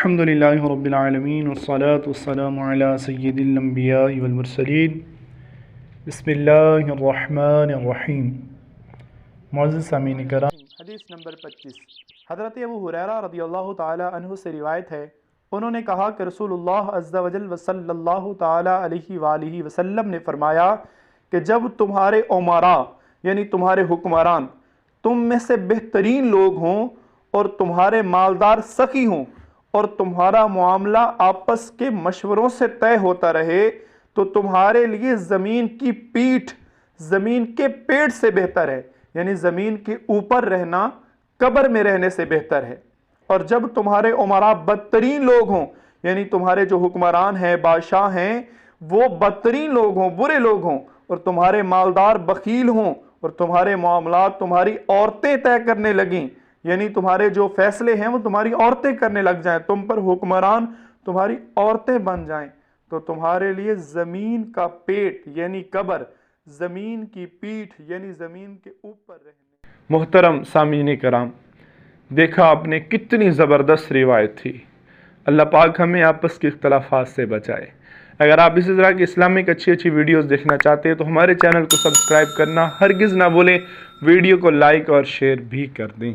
الحمدللہ رب العالمین والصلاة والسلام علی سید الانبیاء والمرسلین بسم اللہ الرحمن الرحیم۔ معزز سامعین کرام، حدیث نمبر 25 حضرت ابو ہریرہ رضی اللہ تعالی عنہ سے روایت ہے، انہوں نے کہا کہ رسول اللہ عز و جل صلی اللہ تعالی علیہ وآلہ وسلم نے فرمایا کہ جب تمہارے امراء یعنی تمہارے حکمران تم میں سے بہترین لوگ ہوں اور تمہارے مالدار سخی ہوں اور تمہارا معاملہ آپس کے مشوروں سے طے ہوتا رہے تو تمہارے لیے زمین کی پیٹھ زمین کے پیٹ سے بہتر ہے، یعنی زمین کے اوپر رہنا قبر میں رہنے سے بہتر ہے۔ اور جب تمہارے امراء بدترین لوگ ہوں، یعنی تمہارے جو حکمران ہیں بادشاہ ہیں وہ بدترین لوگ ہوں، برے لوگ ہوں، اور تمہارے مالدار بخیل ہوں اور تمہارے معاملات تمہاری عورتیں طے کرنے لگیں، یعنی تمہارے جو فیصلے ہیں وہ تمہاری عورتیں کرنے لگ جائیں، تم پر حکمران تمہاری عورتیں بن جائیں، تو تمہارے لیے زمین کا پیٹ یعنی قبر، زمین کی پیٹھ یعنی زمین کے اوپر رہنے۔ محترم سامعین کرام، دیکھا آپ نے کتنی زبردست روایت تھی۔ اللہ پاک ہمیں آپس کے اختلافات سے بچائے۔ اگر آپ اسی طرح کی اسلامک اچھی ویڈیوز دیکھنا چاہتے ہیں تو ہمارے چینل کو سبسکرائب کرنا ہرگز نہ بھولیں، ویڈیو کو لائک اور شیئر بھی کر دیں۔